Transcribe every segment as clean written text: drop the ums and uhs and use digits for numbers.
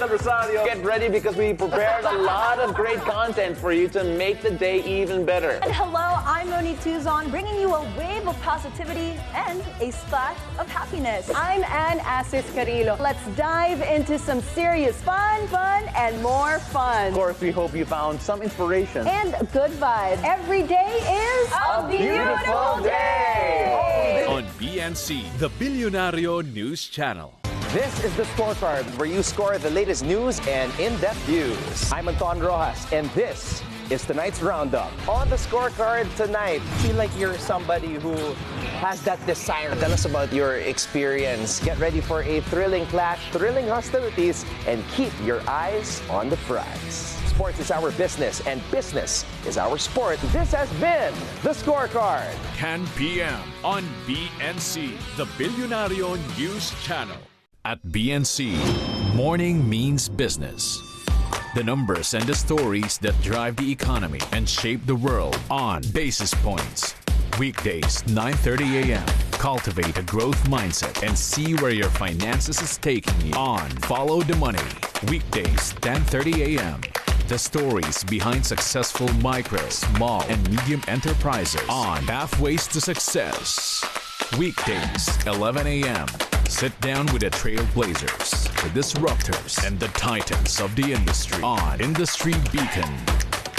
Del Rosario. Get ready because we prepared a lot of great content for you to make the day even better. And hello, I'm Moni Tuzon, bringing you a wave of positivity and a splash of happiness. I'm Ann Asis Carrillo. Let's dive into some serious fun, and more fun. Of course, we hope you found some inspiration. And good vibes. Every day is a beautiful day! On BNC, the Billionario News Channel. This is the scorecard where you score the latest news and in-depth views. I'm Anton Rojas, and this is tonight's roundup. On the scorecard tonight, feel like you're somebody who has that desire. Tell us about your experience. Get ready for a thrilling clash, thrilling hostilities, and keep your eyes on the prize. Sports is our business, and business is our sport. This has been the scorecard. 10 p.m. on BNC, the Billionario News Channel. At BNC, morning means business. The numbers and the stories that drive the economy and shape the world on Basis Points. Weekdays, 9:30 a.m. Cultivate a growth mindset and see where your finances is taking you on Follow the Money. Weekdays, 10:30 a.m. The stories behind successful micro, small, and medium enterprises on Pathways to Success. Weekdays, 11 a.m. Sit down with the trailblazers, the disruptors, and the titans of the industry on Industry Beacon.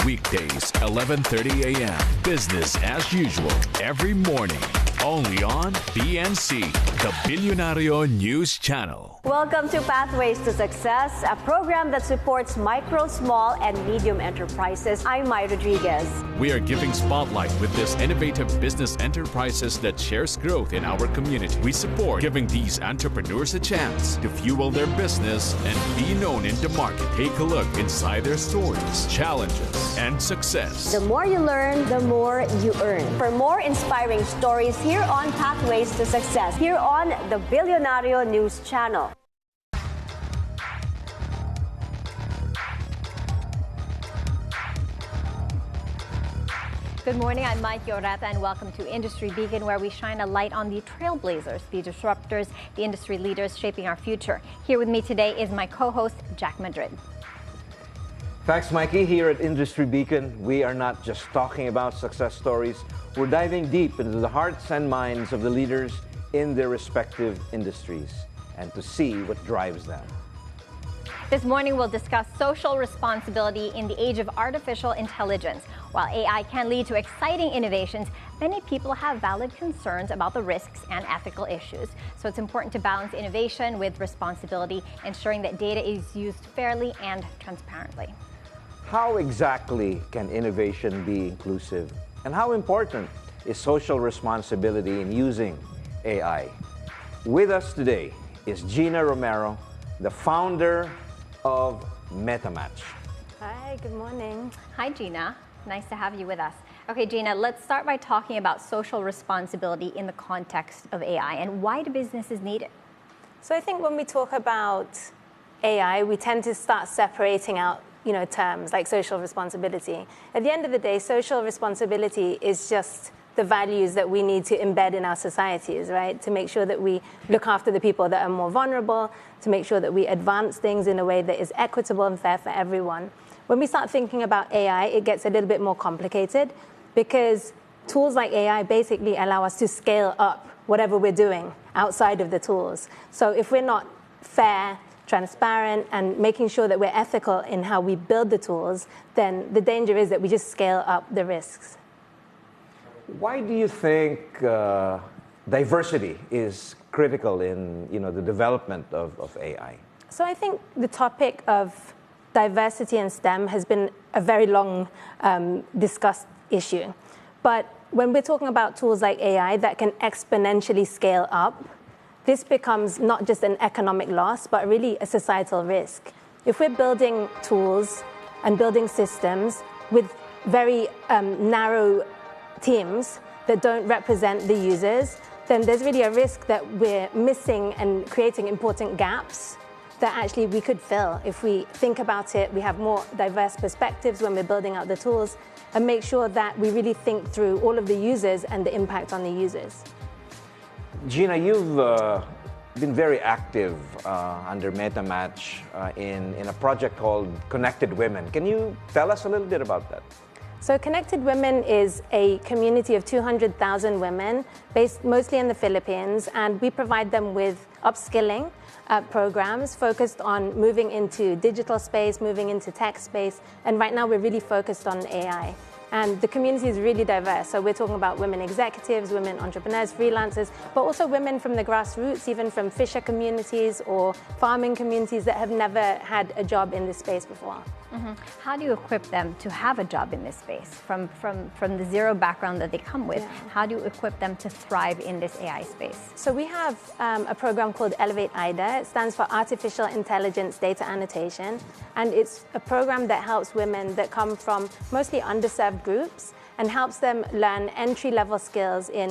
Weekdays, 11:30 a.m. Business as usual every morning. Only on BNC, the Billionario News Channel. Welcome to Pathways to Success, a program that supports micro, small, and medium enterprises. I'm Mai Rodriguez. We are giving spotlight with these innovative business enterprises that shares growth in our community. We support giving these entrepreneurs a chance to fuel their business and be known in the market. Take a look inside their stories, challenges, and success. The more you learn, the more you earn. For more inspiring stories here on Pathways to Success, here on the Billionario News Channel. Good morning, I'm Maiki, Oreta, and welcome to Industry Beacon, where we shine a light on the trailblazers, the disruptors, the industry leaders shaping our future. Here with me today is my co-host, Jack Madrid. Thanks, Maiki. Here at Industry Beacon, we are not just talking about success stories. We're diving deep into the hearts and minds of the leaders in their respective industries and to see what drives them. This morning, we'll discuss social responsibility in the age of artificial intelligence. While AI can lead to exciting innovations, many people have valid concerns about the risks and ethical issues. So it's important to balance innovation with responsibility, ensuring that data is used fairly and transparently. How exactly can innovation be inclusive? And how important is social responsibility in using AI? With us today is Gina Romero, the founder of Mettamatch. Hi, good morning. Hi, Gina. Nice to have you with us. Okay, Gina, let's start by talking about social responsibility in the context of AI and why do businesses need it? So I think when we talk about AI, we tend to start separating out terms like social responsibility. At the end of the day, social responsibility is just the values that we need to embed in our societies, right? To make sure that we look after the people that are more vulnerable, to make sure that we advance things in a way that is equitable and fair for everyone. When we start thinking about AI, it gets a little bit more complicated because tools like AI basically allow us to scale up whatever we're doing outside of the tools. So if we're not fair, transparent, and making sure that we're ethical in how we build the tools, then the danger is that we just scale up the risks. Why do you think diversity is critical in the development of AI? So I think the topic of diversity in STEM has been a very long discussed issue. But when we're talking about tools like AI that can exponentially scale up, this becomes not just an economic loss, but really a societal risk. If we're building tools and building systems with very narrow teams that don't represent the users, then there's really a risk that we're missing and creating important gaps that actually we could fill. If we think about it, we have more diverse perspectives when we're building out the tools and make sure that we really think through all of the users and the impact on the users. Gina, you've been very active under Mettamatch in a project called Connected Women. Can you tell us a little bit about that? So Connected Women is a community of 200,000 women based mostly in the Philippines, and we provide them with upskilling programs focused on moving into digital space, moving into tech space, and right now we're really focused on AI. And the community is really diverse. So we're talking about women executives, women entrepreneurs, freelancers, but also women from the grassroots, even from fisher communities or farming communities that have never had a job in this space before. Mm-hmm. How do you equip them to have a job in this space from the zero background that they come with? Yeah. How do you equip them to thrive in this AI space? So we have a program called Elevate IDA. It stands for Artificial Intelligence Data Annotation. And it's a program that helps women that come from mostly underserved groups and helps them learn entry-level skills in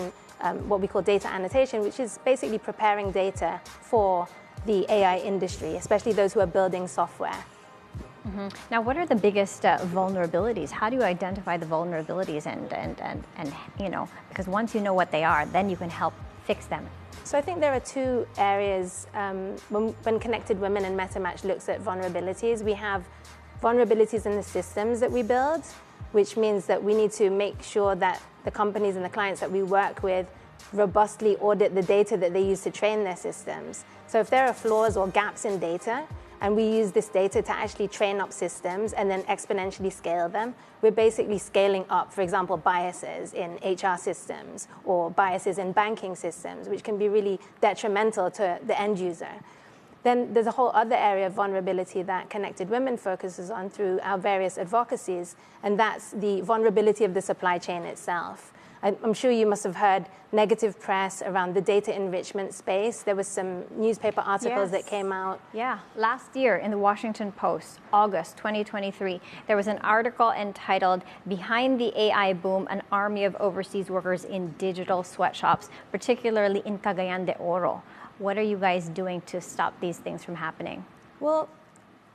what we call data annotation, which is basically preparing data for the AI industry, especially those who are building software. Mm-hmm. Now, what are the biggest vulnerabilities? How do you identify the vulnerabilities and you know, because once you know what they are, then you can help fix them. So I think there are two areas when Connected Women and Mettamatch looks at vulnerabilities. We have vulnerabilities in the systems that we build, which means that we need to make sure that the companies and the clients that we work with robustly audit the data that they use to train their systems. So if there are flaws or gaps in data, and we use this data to actually train up systems and then exponentially scale them, we're basically scaling up, for example, biases in HR systems or biases in banking systems, which can be really detrimental to the end user. Then there's a whole other area of vulnerability that Connected Women focuses on through our various advocacies, and that's the vulnerability of the supply chain itself. I'm sure you must have heard negative press around the data enrichment space. There was some newspaper articles that came out. Yeah, last year in the Washington Post, August 2023, there was an article entitled "Behind the AI Boom, an Army of Overseas Workers in Digital Sweatshops, particularly in Cagayan de Oro." What are you guys doing to stop these things from happening? Well,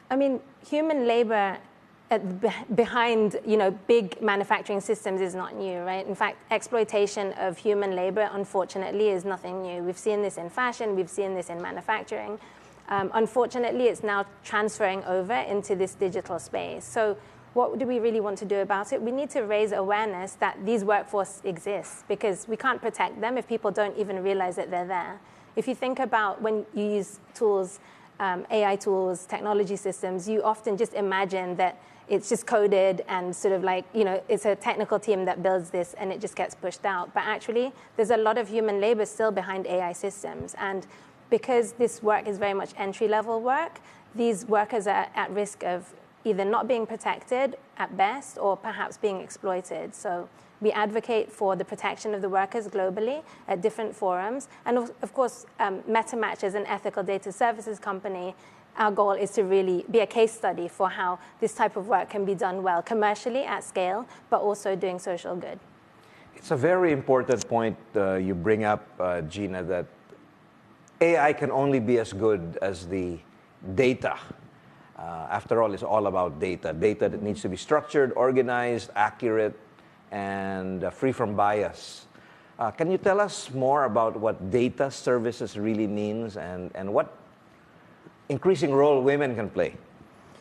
I mean, human labor behind big manufacturing systems is not new, right? In fact, exploitation of human labor, unfortunately, is nothing new. We've seen this in fashion, we've seen this in manufacturing. Unfortunately, it's now transferring over into this digital space. So what do we really want to do about it? We need to raise awareness that these workforce exists, because we can't protect them if people don't even realize that they're there. If you think about when you use tools, AI tools, technology systems, you often just imagine that it's just coded and sort of like, it's a technical team that builds this and it just gets pushed out. But actually, there's a lot of human labor still behind AI systems. And because this work is very much entry-level work, these workers are at risk of either not being protected at best or perhaps being exploited. So we advocate for the protection of the workers globally at different forums. And of course, Mettamatch as an ethical data services company, our goal is to really be a case study for how this type of work can be done well commercially at scale, but also doing social good. It's a very important point you bring up, Gina, that AI can only be as good as the data. After all, it's all about data. Data that needs to be structured, organized, accurate, and free from bias. Can you tell us more about what data services really means and what increasing role women can play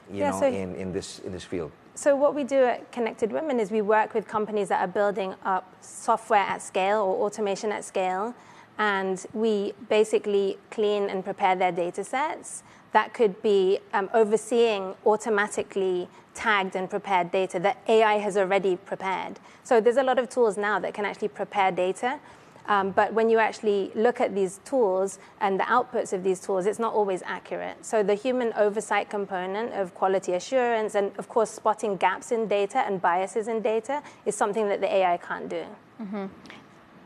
in this field? So what we do at Connected Women is we work with companies that are building up software at scale or automation at scale, and we basically clean and prepare their data sets. That could be overseeing automatically tagged and prepared data that AI has already prepared. So there's a lot of tools now that can actually prepare data. But when you actually look at these tools and the outputs of these tools, it's not always accurate. So the human oversight component of quality assurance and, of course, spotting gaps in data and biases in data is something that the AI can't do. Mm-hmm.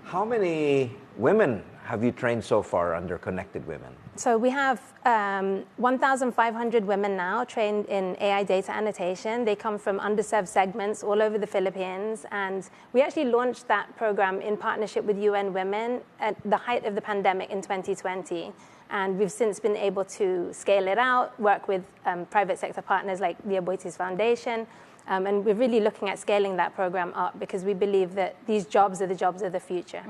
How many women have you trained so far under Connected Women? So we have 1,500 women now trained in AI data annotation. They come from underserved segments all over the Philippines. And we actually launched that program in partnership with UN Women at the height of the pandemic in 2020. And we've since been able to scale it out, work with private sector partners like the Aboitiz Foundation, And we're really looking at scaling that program up because we believe that these jobs are the jobs of the future.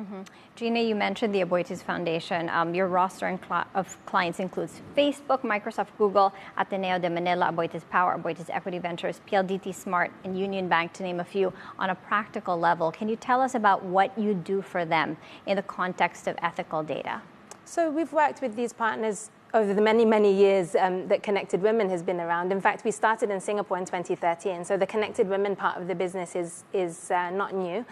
Gina, you mentioned the Aboitiz Foundation. Your roster of clients includes Facebook, Microsoft, Google, Ateneo de Manila, Aboitiz Power, Aboitiz Equity Ventures, PLDT Smart, and Union Bank, to name a few, on a practical level. Can you tell us about what you do for them in the context of ethical data? So we've worked with these partners over the many, many years that Connected Women has been around. In fact, we started in Singapore in 2013, so the Connected Women part of the business is not new.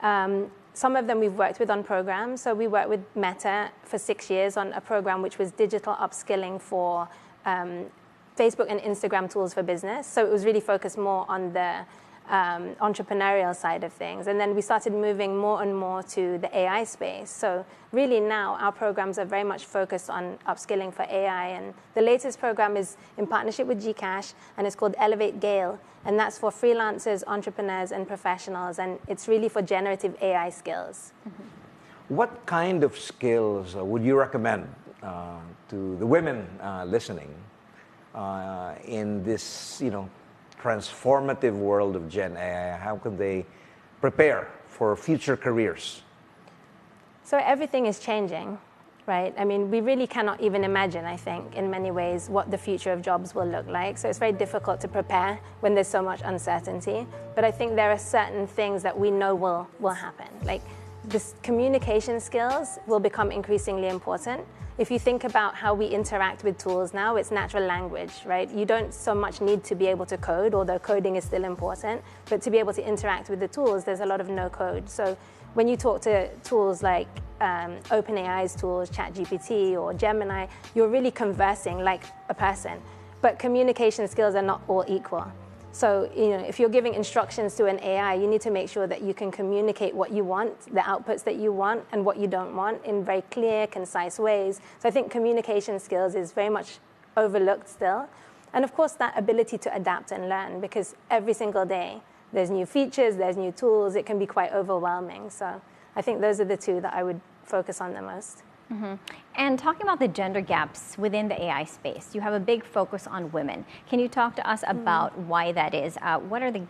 Some of them we've worked with on programs. So we worked with Meta for 6 years on a program which was digital upskilling for Facebook and Instagram tools for business. So it was really focused more on the entrepreneurial side of things. And then we started moving more and more to the AI space. So really now our programs are very much focused on upskilling for AI. And the latest program is in partnership with Gcash, and it's called Elevate Gale. And that's for freelancers, entrepreneurs, and professionals. And it's really for generative AI skills. What kind of skills would you recommend to the women listening in this, transformative world of Gen AI? How can they prepare for future careers? So everything is changing, right? I mean, we really cannot even imagine, I think, in many ways, what the future of jobs will look like. So it's very difficult to prepare when there's so much uncertainty. But I think there are certain things that we know will happen. Like this communication skills will become increasingly important. If you think about how we interact with tools now, it's natural language, right? You don't so much need to be able to code, although coding is still important, but to be able to interact with the tools, there's a lot of no code. So when you talk to tools like OpenAI's tools, ChatGPT or Gemini, you're really conversing like a person. But communication skills are not all equal. So, if you're giving instructions to an AI, you need to make sure that you can communicate what you want, the outputs that you want, and what you don't want in very clear, concise ways. So I think communication skills is very much overlooked still. And of course, that ability to adapt and learn, because every single day there's new features, there's new tools. It can be quite overwhelming. So I think those are the two that I would focus on the most. And talking about the gender gaps within the AI space, you have a big focus on women. Can you talk to us about why that is? What are the,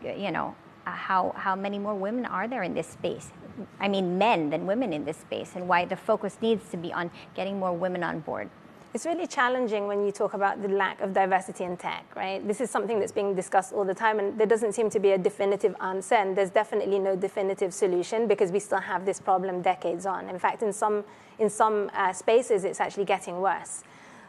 how many more women are there in this space? I mean, men than women in this space, and why the focus needs to be on getting more women on board? It's really challenging when you talk about the lack of diversity in tech, right? This is something that's being discussed all the time, and there doesn't seem to be a definitive answer, and there's definitely no definitive solution because we still have this problem decades on. In fact, in some spaces, it's actually getting worse.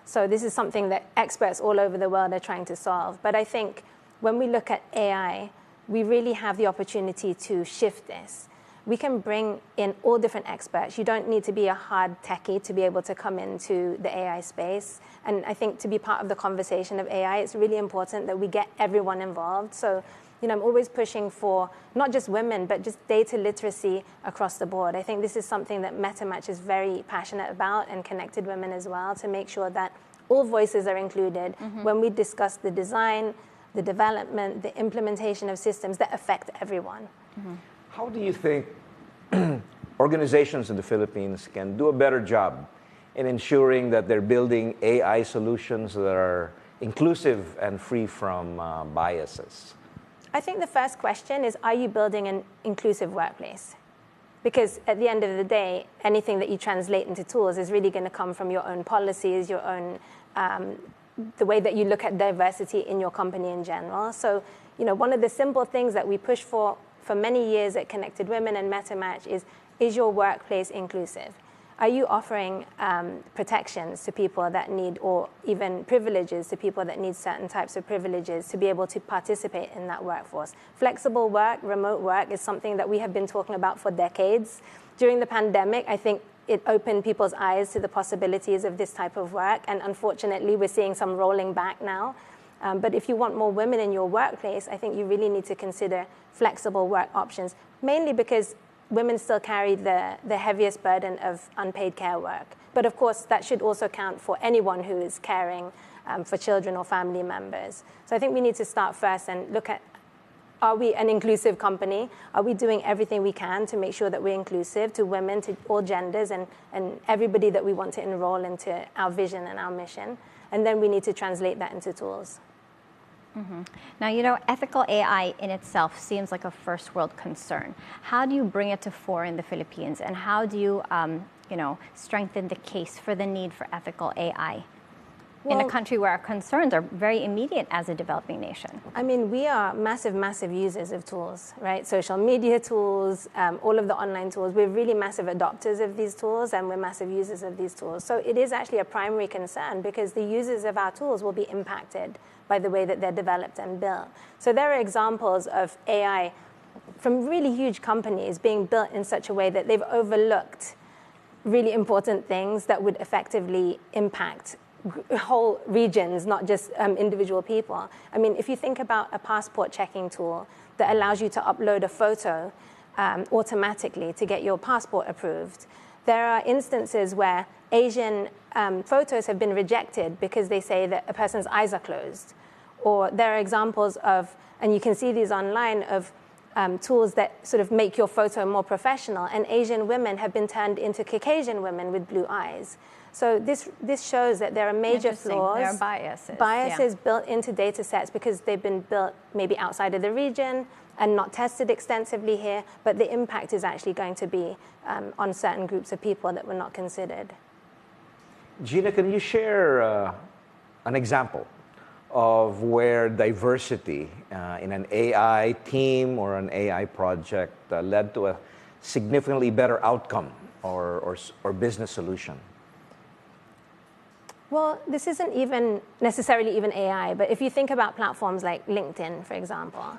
So this is something that experts all over the world are trying to solve. But I think when we look at AI, we really have the opportunity to shift this. We can bring in all different experts. You don't need to be a hard techie to be able to come into the AI space. And I think to be part of the conversation of AI, it's really important that we get everyone involved. So, I'm always pushing for not just women, but just data literacy across the board. I think this is something that Mettamatch is very passionate about, and Connected Women as well, to make sure that all voices are included when we discuss the design, the development, the implementation of systems that affect everyone. How do you think organizations in the Philippines can do a better job in ensuring that they're building AI solutions that are inclusive and free from biases? I think the first question is, are you building an inclusive workplace? Because at the end of the day, anything that you translate into tools is really going to come from your own policies, your own, the way that you look at diversity in your company in general. So, one of the simple things that we push for many years at Connected Women and Mettamatch is your workplace inclusive? Are you offering protections to people that need, or even privileges to people that need certain types of privileges to be able to participate in that workforce? Flexible work, remote work is something that we have been talking about for decades. During the pandemic, I think it opened people's eyes to the possibilities of this type of work. And unfortunately, we're seeing some rolling back now. But if you want more women in your workplace, I think you really need to consider flexible work options, mainly because women still carry the heaviest burden of unpaid care work. But of course, that should also count for anyone who is caring for children or family members. So I think we need to start first and look at, are we an inclusive company? Are we doing everything we can to make sure that we're inclusive to women, to all genders, and everybody that we want to enroll into our vision and our mission? And then we need to translate that into tools. Now, you know, ethical AI in itself seems like a first world concern. How do you bring it to fore in the Philippines, and how do you, you know, strengthen the case for the need for ethical AI in a country where our concerns are very immediate as a developing nation? I mean, we are massive, massive users of tools, right? Social media tools, all of the online tools. We're really massive adopters of these tools, and we're massive users of these tools. So it is actually a primary concern, because the users of our tools will be impacted by the way that they're developed and built. So there are examples of AI from really huge companies being built in such a way that they've overlooked really important things that would effectively impact whole regions, not just individual people. I mean, if you think about a passport checking tool that allows you to upload a photo automatically to get your passport approved, there are instances where Asian photos have been rejected because they say that a person's eyes are closed. Or there are examples of, and you can see these online, of tools that sort of make your photo more professional, and Asian women have been turned into Caucasian women with blue eyes. So this shows that there are major flaws. There are biases built into data sets because they've been built maybe outside of the region and not tested extensively here, but the impact is actually going to be on certain groups of people that were not considered. Gina, can you share an example of where diversity in an AI team or an AI project led to a significantly better outcome or business solution? Well, this isn't even necessarily even AI, but if you think about platforms like LinkedIn, for example,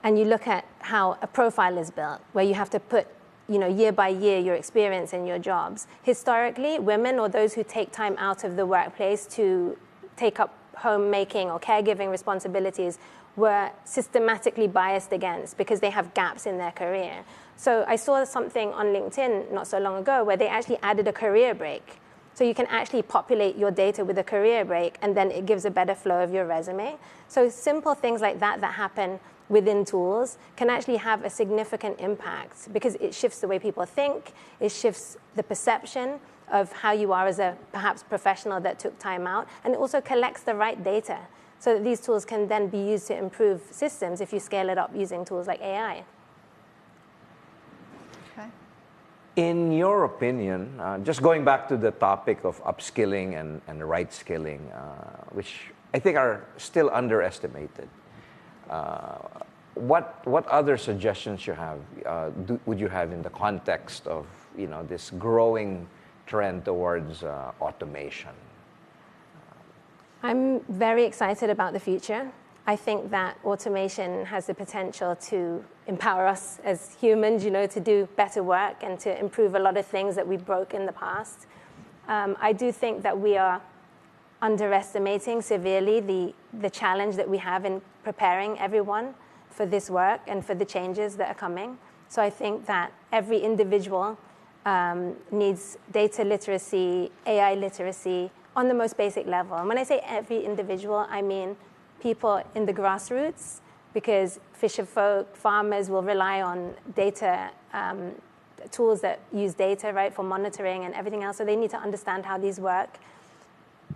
and you look at how a profile is built, where you have to put, you know, year by year your experience in your jobs. Historically, women or those who take time out of the workplace to take up homemaking or caregiving responsibilities were systematically biased against because they have gaps in their career. So I saw something on LinkedIn not so long ago where they actually added a career break. So you can actually populate your data with a career break, and then it gives a better flow of your resume. So simple things like that that happen within tools can actually have a significant impact because it shifts the way people think, it shifts the perception of how you are as a perhaps professional that took time out, and it also collects the right data so that these tools can then be used to improve systems if you scale it up using tools like AI. In your opinion, just going back to the topic of upskilling and right skilling, which I think are still underestimated, what other suggestions you have would you have in the context of, you know, this growing trend towards automation? I'm very excited about the future. I think that automation has the potential to empower us as humans, you know, to do better work and to improve a lot of things that we broke in the past. I do think that we are underestimating severely the challenge that we have in preparing everyone for this work and for the changes that are coming. So I think that every individual needs data literacy, AI literacy on the most basic level. And when I say every individual, I mean people in the grassroots, because fisher folk, farmers will rely on data, tools that use data, right, for monitoring and everything else. So they need to understand how these work.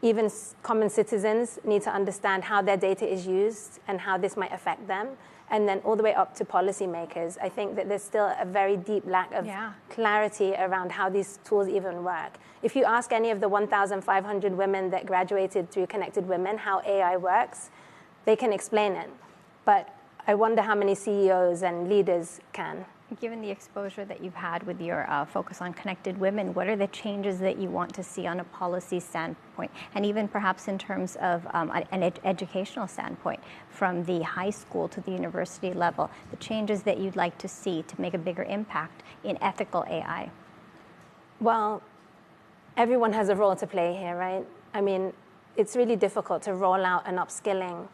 Even common citizens need to understand how their data is used and how this might affect them. And then all the way up to policymakers. I think that there's still a very deep lack of clarity around how these tools even work. If you ask any of the 1,500 women that graduated through Connected Women how AI works, they can explain it. But I wonder how many CEOs and leaders can. Given the exposure that you've had with your focus on connected women, what are the changes that you want to see on a policy standpoint, and even perhaps in terms of an educational standpoint, from the high school to the university level, the changes that you'd like to see to make a bigger impact in ethical AI? Well, everyone has a role to play here, right? I mean, it's really difficult to roll out an upskilling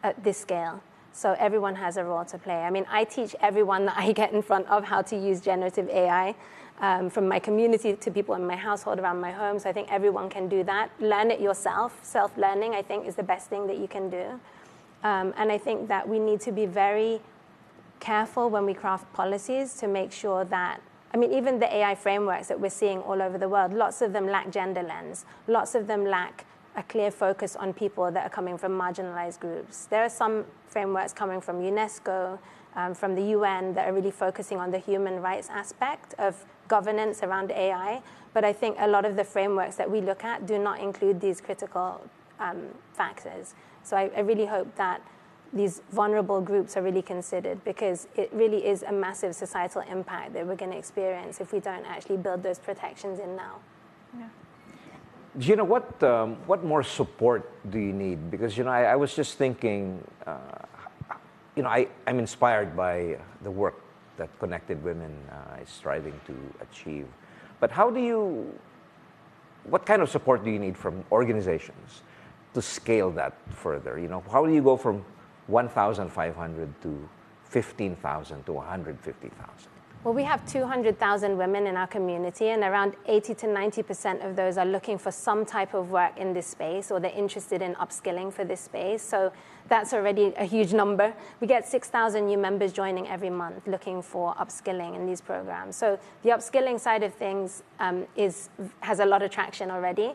at this scale. So everyone has a role to play. I mean, I teach everyone that I get in front of how to use generative AI, from my community to people in my household around my home. So I think everyone can do that. Learn it yourself. Self-learning, I think, is the best thing that you can do. And I think that we need to be very careful when we craft policies to make sure that, I mean, even the AI frameworks that we're seeing all over the world, lots of them lack gender lens. Lots of them lack a clear focus on people that are coming from marginalized groups. There are some frameworks coming from UNESCO, from the UN, that are really focusing on the human rights aspect of governance around AI. But I think a lot of the frameworks that we look at do not include these critical factors. So I really hope that these vulnerable groups are really considered, because it really is a massive societal impact that we're going to experience if we don't actually build those protections in now. Yeah. Gina, what more support do you need? Because, I was just thinking, I'm inspired by the work that Connected Women is striving to achieve. But what kind of support do you need from organizations to scale that further? How do you go from 1,500 to 15,000 to 150,000? Well, we have 200,000 women in our community, and around 80 to 90% of those are looking for some type of work in this space, or they're interested in upskilling for this space. So that's already a huge number. We get 6,000 new members joining every month looking for upskilling in these programs. So the upskilling side of things has a lot of traction already.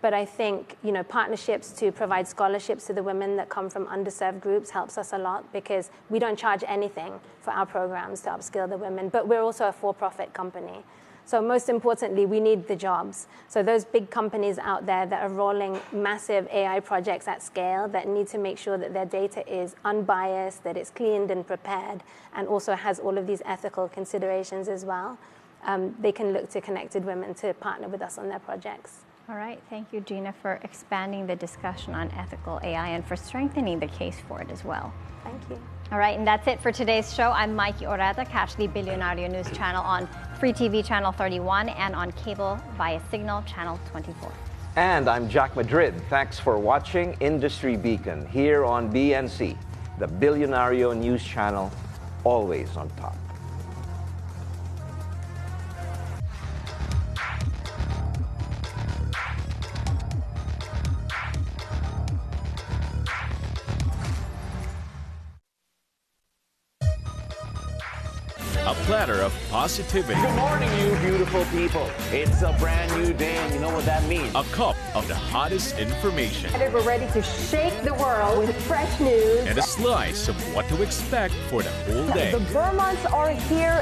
But I think, partnerships to provide scholarships to the women that come from underserved groups helps us a lot, because we don't charge anything for our programs to upskill the women, but we're also a for-profit company. So most importantly, we need the jobs. So those big companies out there that are rolling massive AI projects at scale, that need to make sure that their data is unbiased, that it's cleaned and prepared, and also has all of these ethical considerations as well, they can look to Connected Women to partner with us on their projects. All right. Thank you, Gina, for expanding the discussion on ethical AI and for strengthening the case for it as well. Thank you. All right. And that's it for today's show. I'm Maiki Oreta. Catch the Billionario News channel on Free TV Channel 31 and on cable via Signal Channel 24. And I'm Jack Madrid. Thanks for watching Industry Beacon here on BNC, the Billionario News channel, always on top. A platter of positivity. Good morning, you beautiful people. It's a brand new day, and you know what that means. A cup of the hottest information. And we're ready to shake the world with fresh news. And a slice of what to expect for the whole day. The Vermonts are here.